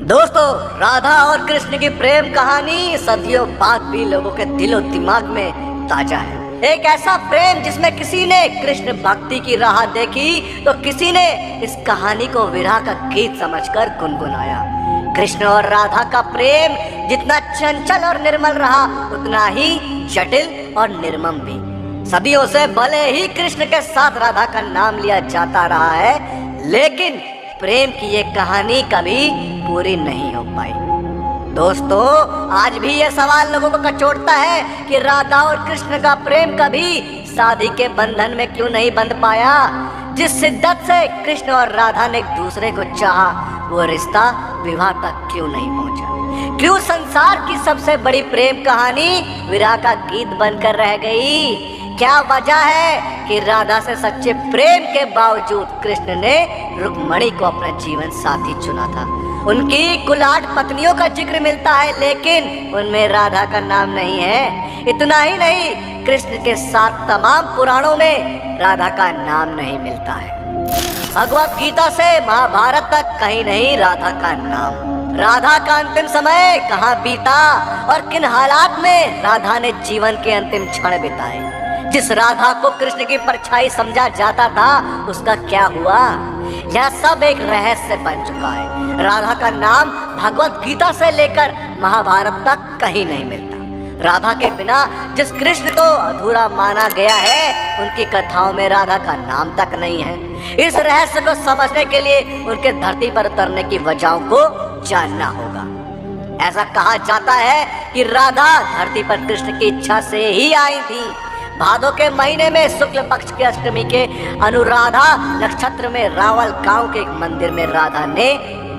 दोस्तों, राधा और कृष्ण की प्रेम कहानी सदियों बाद भी लोगों के दिलो दिमाग में ताजा है। एक ऐसा प्रेम जिसमें किसी ने कृष्ण भक्ति की राह देखी तो किसी ने इस कहानी को विरह का गीत समझकर गुनगुनाया। कृष्ण और राधा का प्रेम जितना चंचल और निर्मल रहा उतना ही जटिल और निर्मम भी। सदियों से भले ही कृष्ण के साथ राधा का नाम लिया जाता रहा है, लेकिन प्रेम की ये कहानी कभी पूरी नहीं हो पाई। दोस्तों, आज भी ये सवाल लोगों को कचोटता है कि राधा और कृष्ण का प्रेम कभी शादी के बंधन में क्यों नहीं बंध पाया। जिस शिद्दत से कृष्ण और राधा ने एक दूसरे को चाहा, वो रिश्ता विवाह तक क्यों नहीं पहुंचा। क्यों संसार की सबसे बड़ी प्रेम कहानी विरह का गीत बनकर रह गई। क्या वजह है कि राधा से सच्चे प्रेम के बावजूद कृष्ण ने रुक्मणी को अपना जीवन साथी चुना था। उनकी कुल 8 पत्नियों का जिक्र मिलता है, लेकिन उनमें राधा का नाम नहीं है। इतना ही नहीं, कृष्ण के साथ तमाम पुराणों में राधा का नाम नहीं मिलता है। भगवत गीता से महाभारत तक कहीं नहीं राधा का नाम। राधा का अंतिम समय कहाँ बीता और किन हालात में राधा ने जीवन के अंतिम क्षण बिताए। जिस राधा को कृष्ण की परछाई समझा जाता था, उसका क्या हुआ, यह सब एक रहस्य बन चुका है। राधा का नाम भगवत गीता से लेकर महाभारत तक कहीं नहीं मिलता। राधा के बिना जिस कृष्ण को अधूरा माना गया है, उनकी कथाओं में राधा का नाम तक नहीं है। इस रहस्य को समझने के लिए उनके धरती पर उतरने की वजहों को जानना होगा। ऐसा कहा जाता है कि राधा धरती पर कृष्ण की इच्छा से ही आई थी। भादों के महीने में शुक्ल पक्ष की अष्टमी के अनुराधा नक्षत्र में रावल गांव के एक मंदिर में राधा ने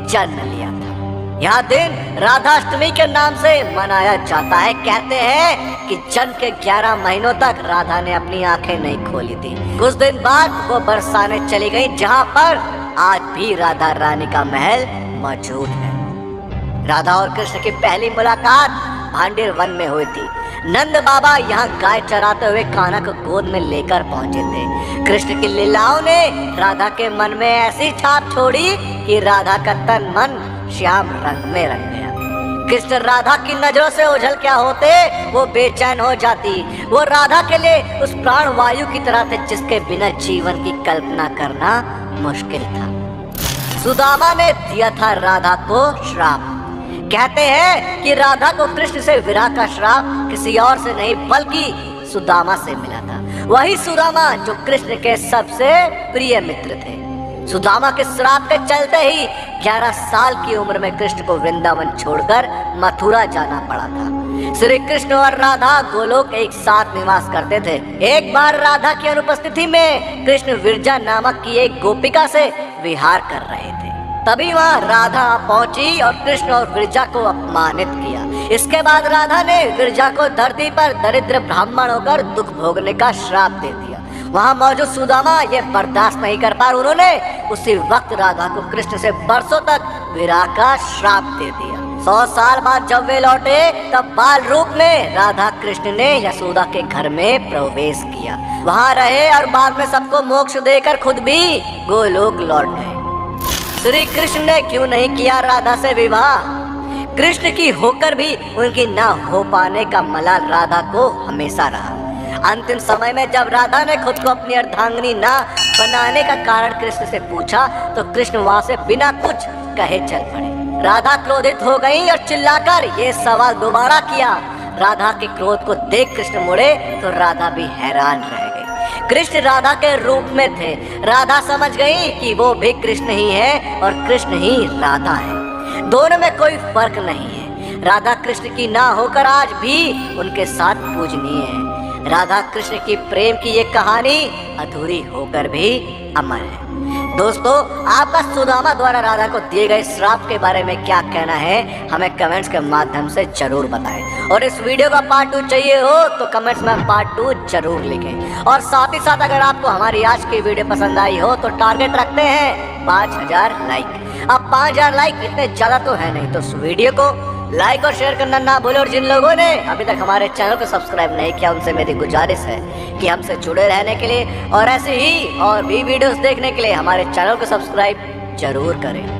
जन्म लिया था। यह दिन राधा अष्टमी के नाम से मनाया जाता है। कहते हैं कि जन्म के 11 महीनों तक राधा ने अपनी आंखें नहीं खोली थी। कुछ दिन बाद वो बरसाने चली गई, जहां पर आज भी राधा रानी का महल मौजूद है। राधा और कृष्ण की पहली मुलाकात भांडेर वन में हुई थी। नंद बाबा यहाँ गाय चराते हुए कान्हा को गोद में लेकर पहुंचे थे। कृष्ण की लीलाओं ने राधा के मन में ऐसी छाप छोड़ी कि राधा का तन मन श्याम रंग में रंग गया। कृष्ण राधा की नजरों से ओझल क्या होते, वो बेचैन हो जाती। वो राधा के लिए उस प्राण वायु की तरह थे जिसके बिना जीवन की कल्पना करना मुश्किल था। सुदामा ने दिया था राधा को श्राप। कहते हैं कि राधा को कृष्ण से विरह का श्राप किसी और से नहीं बल्कि सुदामा से मिला था। वही सुदामा जो कृष्ण के सबसे प्रिय मित्र थे। सुदामा के श्राप के चलते ही 11 साल की उम्र में कृष्ण को वृंदावन छोड़कर मथुरा जाना पड़ा था। श्री कृष्ण और राधा गोलोक एक साथ निवास करते थे। एक बार राधा की अनुपस्थिति में कृष्ण विरजा नामक की एक गोपिका से विहार कर रहे थे। तभी वहाँ राधा पहुंची और कृष्ण और विरजा को अपमानित किया। इसके बाद राधा ने विरजा को धरती पर दरिद्र ब्राह्मण होकर दुख भोगने का श्राप दे दिया। वहाँ मौजूद सुदामा ये बर्दाश्त नहीं कर पा, उन्होंने उसी वक्त राधा को कृष्ण से बरसों तक विरह का श्राप दे दिया। 100 साल बाद जब वे लौटे, तब बाल रूप में राधा कृष्ण ने यशोदा के घर में प्रवेश किया। वहाँ रहे और बाद में सबको मोक्ष देकर खुद भी गोलोक लौट गए। श्री कृष्ण ने क्यों नहीं किया राधा से विवाह। कृष्ण की होकर भी उनकी ना हो पाने का मलाल राधा को हमेशा रहा। अंतिम समय में जब राधा ने खुद को अपनी अर्धांगिनी ना बनाने का कारण कृष्ण से पूछा, तो कृष्ण वहां से बिना कुछ कहे चल पड़े। राधा क्रोधित हो गई और चिल्लाकर ये सवाल दोबारा किया। राधा के क्रोध को देख कृष्ण मुड़े तो राधा भी हैरान रह गई। कृष्ण राधा के रूप में थे। राधा समझ गई कि वो भी कृष्ण ही है और कृष्ण ही राधा है। दोनों में कोई फर्क नहीं है। राधा कृष्ण की ना होकर आज भी उनके साथ पूजनीय है। राधा कृष्ण की प्रेम की ये कहानी अधूरी होकर भी अमर है। दोस्तों, आपका सुदामा द्वारा राधा को दिए गए श्राप के बारे में क्या कहना है, हमें कमेंट्स के माध्यम से जरूर बताएं। और इस वीडियो का पार्ट 2 चाहिए हो तो कमेंट्स में पार्ट 2 जरूर लिखें। और साथ ही साथ अगर आपको हमारी आज की वीडियो पसंद आई हो तो टारगेट रखते हैं 5000 लाइक। अब 5000 लाइक इतने ज्यादा तो है नहीं, तो इस वीडियो को लाइक और शेयर करना ना भूलें। और जिन लोगों ने अभी तक हमारे चैनल को सब्सक्राइब नहीं किया, उनसे मेरी गुजारिश है कि हमसे जुड़े रहने के लिए और ऐसे ही और भी वीडियोस देखने के लिए हमारे चैनल को सब्सक्राइब जरूर करें।